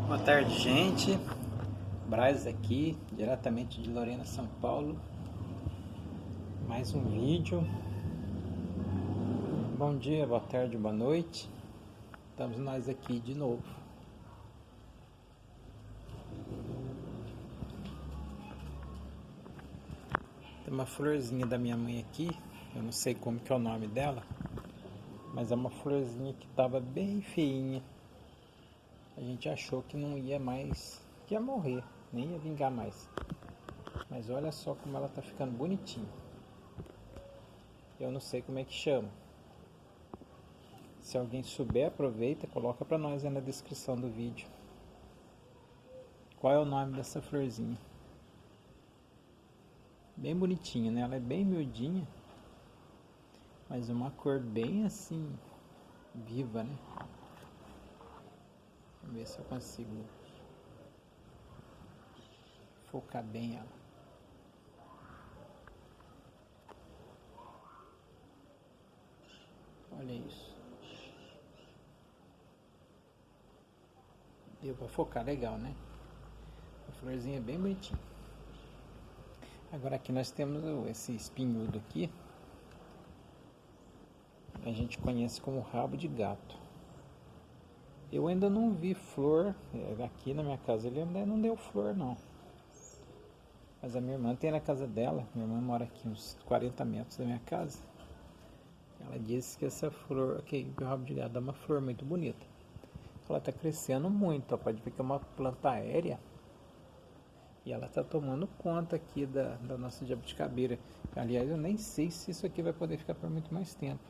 Boa tarde, gente. Braz aqui, diretamente de Lorena, São Paulo. Mais um vídeo. Bom dia, boa tarde, boa noite. Estamos nós aqui de novo. Tem uma florzinha da minha mãe aqui. Eu não sei como que é o nome dela, mas é uma florzinha que estava bem feinha. A gente achou que não ia mais, que ia morrer, nem ia vingar mais. Mas olha só como ela tá ficando bonitinha. Eu não sei como é que chama. Se alguém souber, aproveita, coloca pra nós aí na descrição do vídeo. Qual é o nome dessa florzinha? Bem bonitinha, né? Ela é bem miudinha, mas uma cor bem assim, viva, né? Vamos ver se eu consigo focar bem ela. Olha isso. Deu pra focar legal, né? A florzinha é bem bonitinha. Agora aqui nós temos esse espinhudo aqui. A gente conhece como rabo de gato. Eu ainda não vi flor aqui na minha casa. Ele ainda não deu flor não. Mas a minha irmã tem na casa dela. Minha irmã mora aqui uns 40 metros da minha casa. Ela disse que essa flor aqui, o rabo de gato, dá uma flor muito bonita. Ela está crescendo muito, ó, pode ver que é uma planta aérea. E ela está tomando conta aqui da nossa jabuticabeira. Aliás, eu nem sei se isso aqui vai poder ficar por muito mais tempo.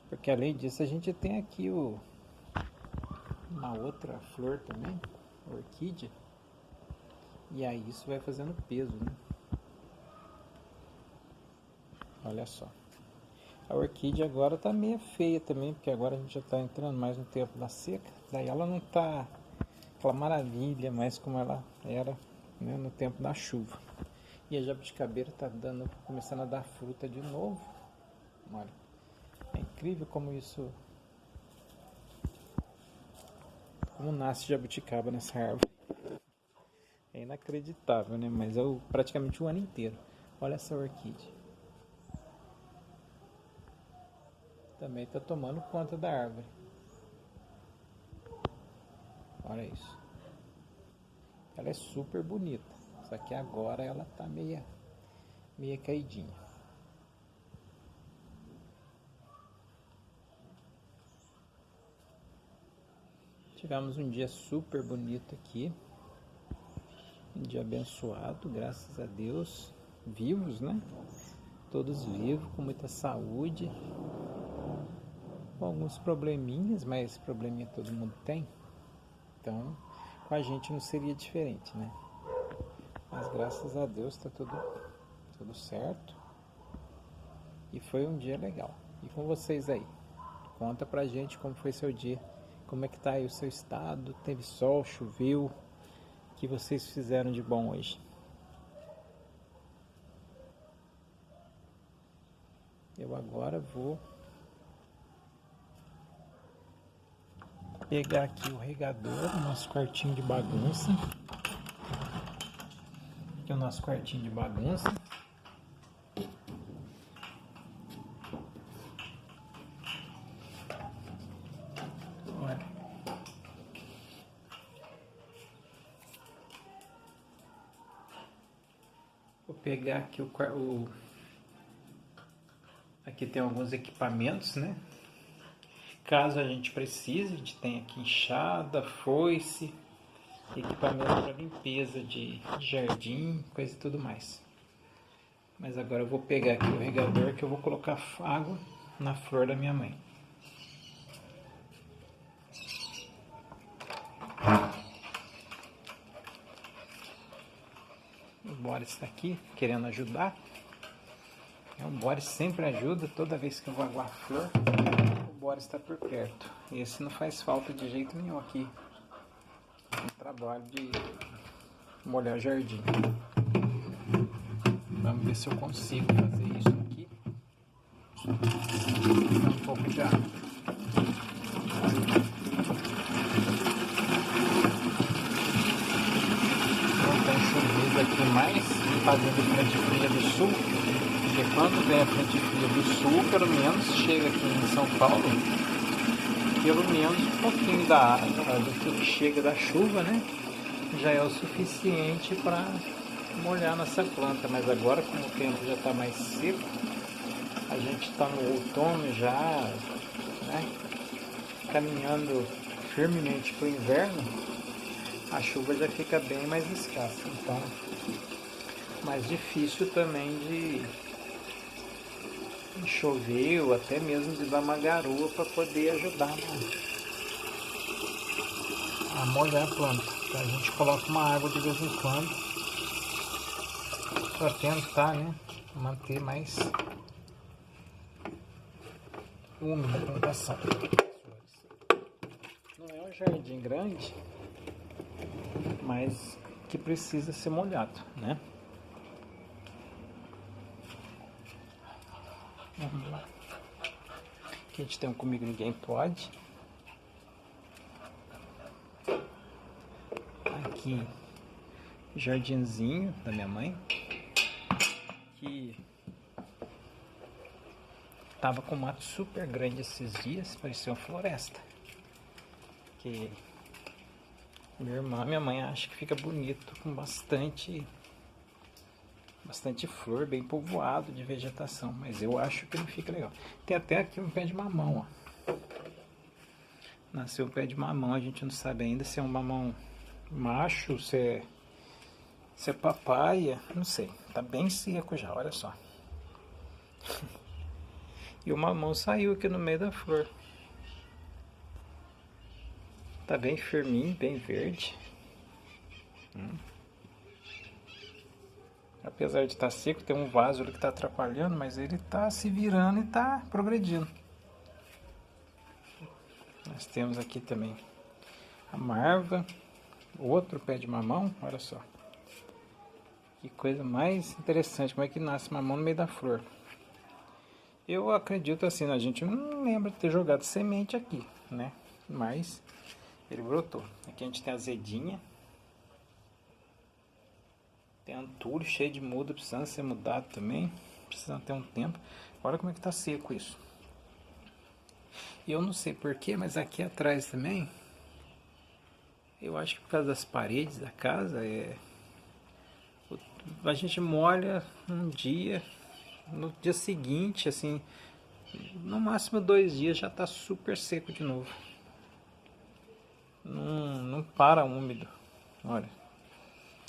Porque além disso, a gente tem aqui uma outra flor também, orquídea. E aí isso vai fazendo peso, né? Olha só. A orquídea agora tá meio feia também, porque agora a gente já tá entrando mais no tempo da seca. Daí ela não tá aquela maravilha mais como ela era, né, no tempo da chuva. E a jabuticabeira tá começando a dar fruta de novo. Olha, é incrível como como nasce jabuticaba nessa árvore. É inacreditável, né? Mas é praticamente o ano inteiro. Olha essa orquídea. Também está tomando conta da árvore. Olha isso. Ela é super bonita. Só que agora ela está meia caidinha. Tivemos um dia super bonito aqui. Um dia abençoado, graças a Deus. Vivos, né? Todos vivos, com muita saúde. Com alguns probleminhas, mas probleminha todo mundo tem. Então, com a gente não seria diferente, né? Mas graças a Deus tá tudo certo. E foi um dia legal. E com vocês aí? Conta pra gente como foi seu dia. Como é que tá aí o seu estado? Teve sol, choveu? O que vocês fizeram de bom hoje? Eu agora vou pegar aqui o regador, o nosso quartinho de bagunça. Aqui é o nosso quartinho de bagunça. Olha. Vou pegar aqui aqui tem alguns equipamentos, né? Caso a gente precise, a gente tem aqui enxada, foice, equipamento para limpeza de jardim, coisa e tudo mais. Mas agora eu vou pegar aqui o regador que eu vou colocar água na flor da minha mãe. O Boris está aqui querendo ajudar. O Boris sempre ajuda, toda vez que eu vou aguar a flor, o Boris está por perto. Esse não faz falta de jeito nenhum aqui no trabalho de molhar o jardim. Vamos ver se eu consigo fazer isso aqui. Um pouco de água. mais em fazer de frente fria do sul, porque quando vem a frente fria do sul, pelo menos chega aqui em São Paulo, pelo menos um pouquinho do que chega da chuva, né? Já é o suficiente para molhar nossa planta. Mas agora, como o tempo já está mais seco, a gente está no outono já, né? Caminhando firmemente para o inverno, a chuva já fica bem mais escassa. Então, mais difícil também de chover ou até mesmo de dar uma garoa para poder ajudar a molhar a planta. Então a gente coloca uma água de vez em quando para tentar, né, manter mais úmida a plantação. Não é um jardim grande, mas que precisa ser molhado, né? Vamos lá. Aqui a gente tem um Comigo Ninguém Pode. Aqui, jardinzinho da minha mãe, que tava com um mato super grande esses dias, parecia uma floresta. Que minha mãe acha que fica bonito, com bastante flor, bem povoado de vegetação, mas eu acho que não fica legal. Tem até aqui um pé de mamão, ó. Nasceu um pé de mamão, a gente não sabe ainda se é um mamão macho, se é papaya, não sei. Tá bem seco já, olha só. E o mamão saiu aqui no meio da flor. Tá bem firminho, bem verde. Apesar de estar seco, tem um vaso ali que está atrapalhando, mas ele está se virando e está progredindo. Nós temos aqui também a marva, outro pé de mamão, olha só. Que coisa mais interessante, como é que nasce mamão no meio da flor. Eu acredito assim, a gente não lembra de ter jogado semente aqui, né? Mas ele brotou. Aqui a gente tem azedinha. Tem antúrio cheio de muda, precisando ser mudado também. Precisando ter um tempo. Olha como é que tá seco isso. E eu não sei porquê, mas aqui atrás também, eu acho que por causa das paredes da casa, a gente molha um dia, no dia seguinte, assim, no máximo 2 dias já tá super seco de novo. Não para úmido. Olha,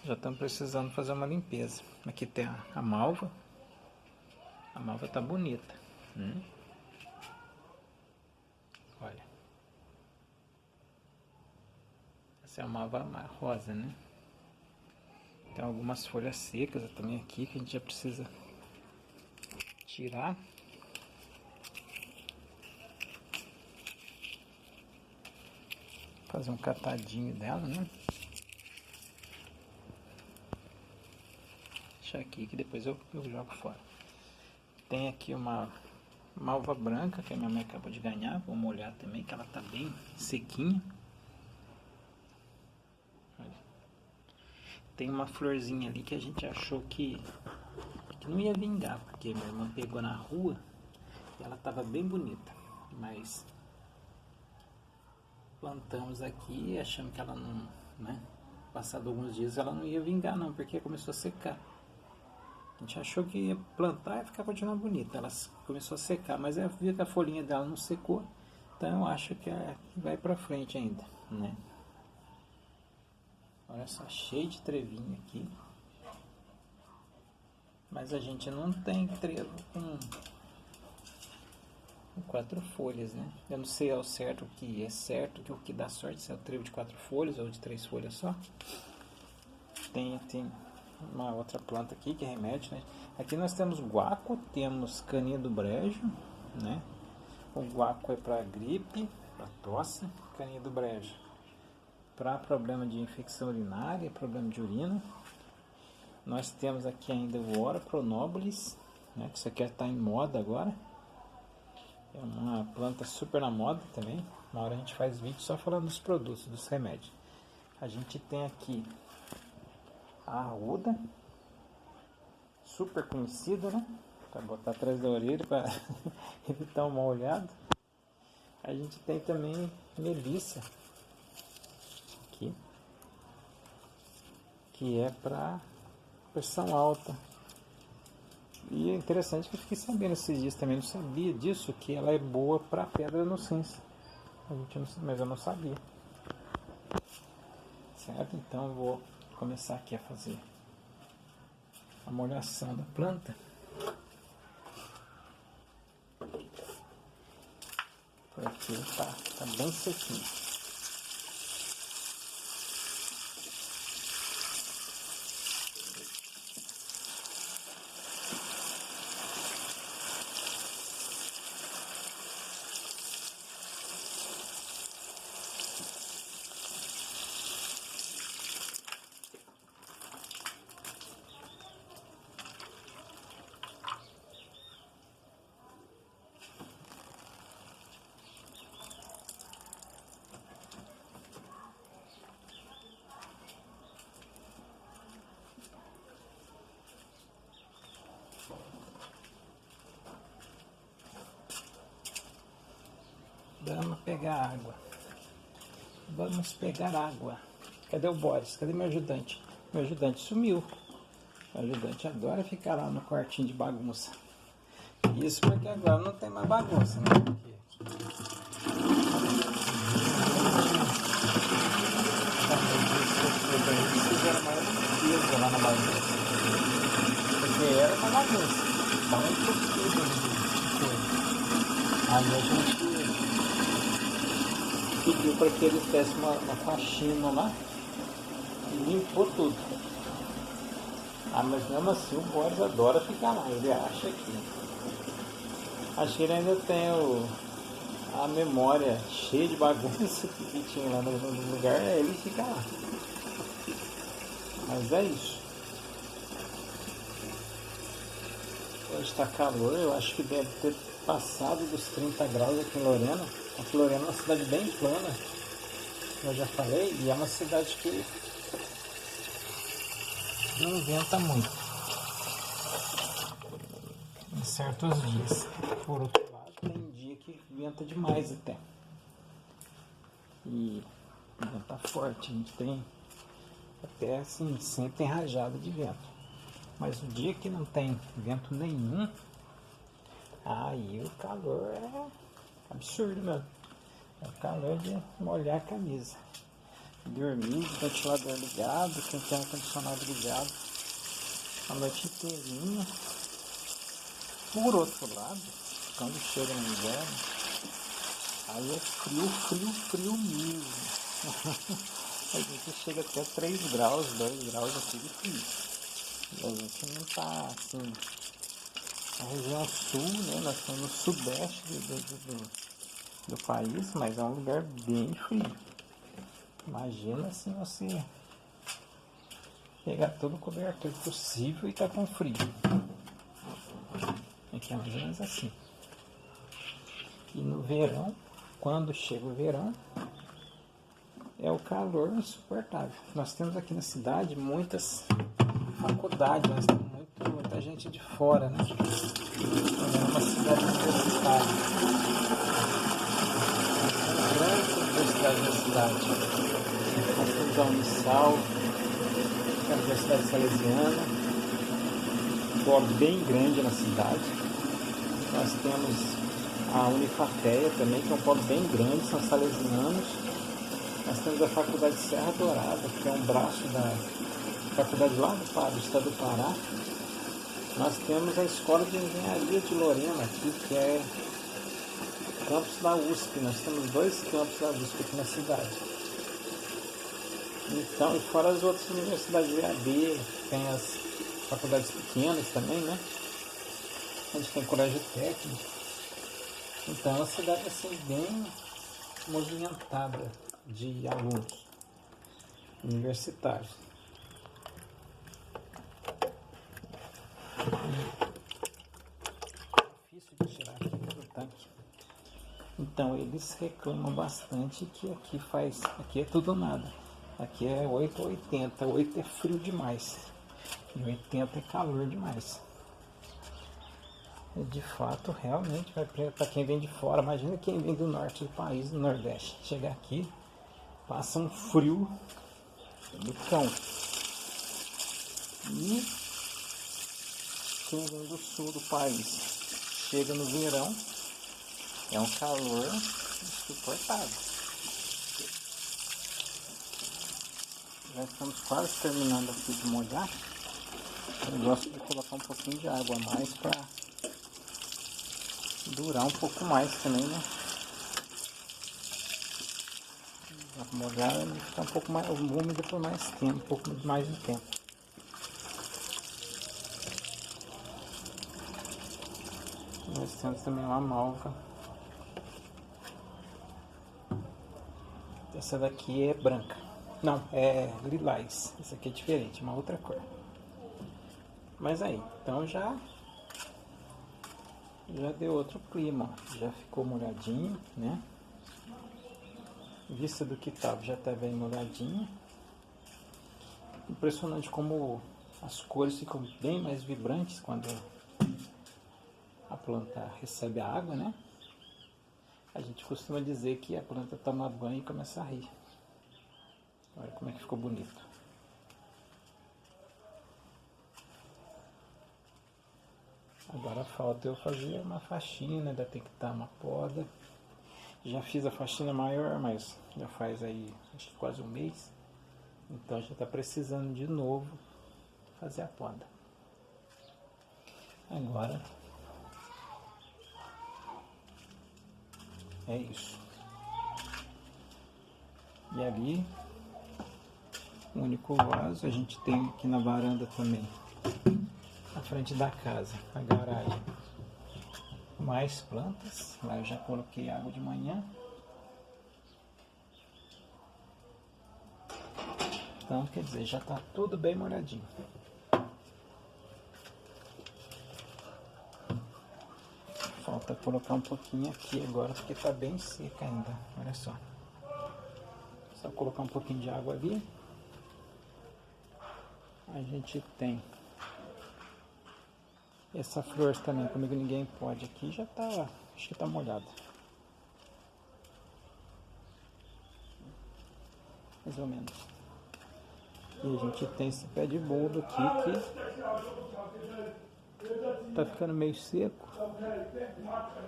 já estamos precisando fazer uma limpeza. Aqui tem a malva. A malva tá bonita. Olha. Essa é a malva rosa, né? Tem algumas folhas secas também aqui que a gente já precisa tirar. Fazer um catadinho dela, né? Deixa aqui que depois eu jogo fora. Tem aqui uma malva branca que a minha mãe acabou de ganhar. Vou molhar também, que ela tá bem sequinha. Olha. Tem uma florzinha ali que a gente achou que não ia vingar, porque minha irmã pegou na rua e ela tava bem bonita. Mas plantamos aqui achando que ela não, né? Passado alguns dias ela não ia vingar não, porque começou a secar. A gente achou que ia plantar e ficar continuando bonita. Ela começou a secar, mas eu vi que a folhinha dela não secou. Então eu acho que vai pra frente ainda, né? Olha só, cheio de trevinho aqui. Mas a gente não tem trevo com 4 folhas, né? Eu não sei ao certo o que é certo, o que dá sorte, se é o trevo de 4 folhas ou de 3 folhas só. Tem uma outra planta aqui que é remédio, né? Aqui nós temos guaco, temos caninha do brejo, né? O guaco é para gripe, para tosse, caninha do brejo para problema de infecção urinária, problema de urina. Nós temos aqui ainda o Ora Pronobilis, né? Que isso aqui está em moda agora. É uma planta super na moda também. Uma hora a gente faz vídeo só falando dos produtos, dos remédios. A gente tem aqui a arruda, super conhecida, né? Para botar atrás da orelha para evitar um mal olhado. A gente tem também melissa aqui, que é para pressão alta. E é interessante que eu fiquei sabendo esses dias também, não sabia disso, que ela é boa para pedra nos rins. Mas eu não sabia. Certo? Então eu vou começar aqui a fazer a molhação da planta. Porque tá bem sequinho. Vamos pegar água. Vamos pegar água. Cadê o Boris? Cadê meu ajudante? Meu ajudante sumiu. O ajudante adora ficar lá no quartinho de bagunça. Isso porque agora não tem mais bagunça, né? Fizeram mais limpeza lá na bagunça. Porque era uma bagunça. Tava impossível de coisa. Aí a gente pediu para que eles dessem uma faxina lá e limpou tudo. Mas mesmo assim o Boris adora ficar lá, ele acha que ele ainda tem a memória cheia de bagunça que tinha lá no lugar, ele fica lá. Mas é isso. Hoje está calor, eu acho que deve ter passado dos 30 graus aqui em Lorena. Aqui em Lorena é uma cidade bem plana, como eu já falei, e é uma cidade que não venta muito em certos dias. Por outro lado, tem dia que venta demais até. E venta forte, a gente tem até assim, sempre tem rajada de vento. Mas o dia que não tem vento nenhum, aí o calor é absurdo mesmo. É o calor de molhar a camisa. Dormir, ventilador ligado, quem tem ar-condicionado ligado a noite inteirinha. Por outro lado, quando chega no inverno, aí é frio mesmo. A gente chega até 3 graus, 2 graus aqui de frio. E a gente não tá assim. Na região sul, né? Nós estamos no sudeste do país, mas é um lugar bem frio. Imagina assim você pegar todo o cobertor possível e tá com frio. Aqui é mais ou menos assim. E no verão, quando chega o verão, é o calor insuportável. Nós temos aqui na cidade muitas faculdades, nós temos muita gente de fora, né? É uma cidade universitária. Uma grande universidade na cidade. Nós temos a Unisal, a Universidade Salesiana, um polo bem grande na cidade. Nós temos a Unifateia também, que é um polo bem grande, são salesianos. Nós temos a Faculdade Serra Dourada, que é um braço da faculdade lá do estado do Pará. Nós temos a Escola de Engenharia de Lorena aqui, que é campus da USP. Nós temos 2 campos da USP aqui na cidade. Então, e fora as outras universidades de EAD, tem as faculdades pequenas também, né? A gente tem colégio técnico. Então, é uma cidade assim bem movimentada de alunos universitários. Difícil de tirar aqui do tanque. Então eles reclamam bastante que aqui é tudo nada. Aqui é 8 ou 80. 8 é frio demais e 80 é calor demais. De fato, realmente, para quem vem de fora, imagina quem vem do norte do país, do Nordeste, chegar aqui, passa um frio do cão. E quem vem do sul do país, chega no verão, é um calor insuportável. Já estamos quase terminando aqui de molhar. Eu gosto de colocar um pouquinho de água a mais para durar um pouco mais também, né? Para molhar e ficar um pouco mais úmido por mais tempo, um pouco mais de tempo. Nós temos também uma malva. Essa daqui é branca. Não, é lilás. Essa aqui é diferente, uma outra cor. Mas aí, então já deu outro clima, ó. Já ficou molhadinho, né? Vista do que tava, já tá bem molhadinho. Impressionante como as cores ficam bem mais vibrantes quando a planta recebe a água, né? A gente costuma dizer que a planta toma banho e começa a rir. Olha como é que ficou bonito. Agora falta eu fazer uma faxina, ainda tem que dar uma poda. Já fiz a faxina maior, mas já faz aí acho que quase um mês. Então já está precisando de novo fazer a poda. Agora é isso. E ali, o único vaso, a gente tem aqui na varanda também, na frente da casa, a garagem. Mais plantas, lá eu já coloquei água de manhã. Então, quer dizer, já está tudo bem molhadinho. Falta colocar um pouquinho aqui agora, porque está bem seca ainda, olha só. Só colocar um pouquinho de água ali. A gente tem essa flor também, comigo ninguém pode, aqui já tá, acho que tá molhada. Mais ou menos. E a gente tem esse pé de boldo aqui que tá ficando meio seco.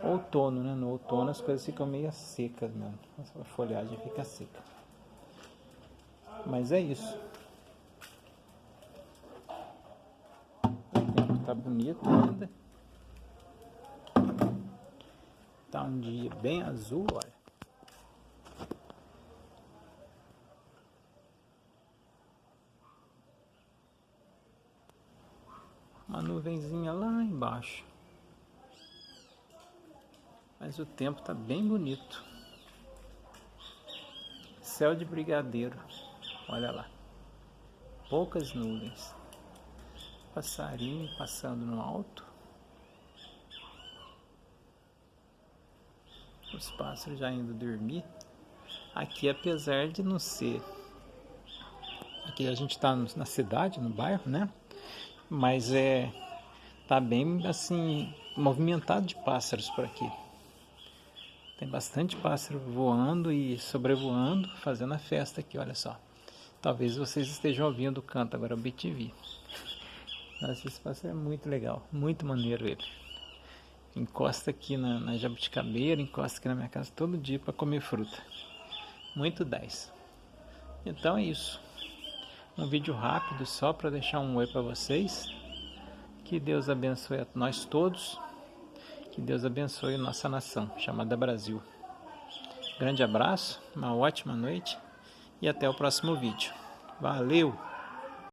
Outono, né? No outono as coisas ficam meio secas mesmo. A folhagem fica seca. Mas é isso. Tá bonito ainda. Tá um dia bem azul, olha. Uma nuvenzinha lá embaixo. Mas o tempo tá bem bonito. Céu de brigadeiro. Olha lá. Poucas nuvens. Passarinho passando no alto. Os pássaros já indo dormir. Aqui, apesar de não ser... Aqui a gente tá na cidade, no bairro, né? Mas tá bem, assim, movimentado de pássaros por aqui. Tem bastante pássaro voando e sobrevoando, fazendo a festa aqui, olha só. Talvez vocês estejam ouvindo o canto agora, o BTV. Nossa, esse pássaro é muito legal, muito maneiro ele. Encosta aqui na jabuticabeira, encosta aqui na minha casa todo dia para comer fruta. Muito 10. Então é isso. Um vídeo rápido só para deixar um oi para vocês. Que Deus abençoe a nós todos. Que Deus abençoe a nossa nação, chamada Brasil. Grande abraço, uma ótima noite e até o próximo vídeo. Valeu!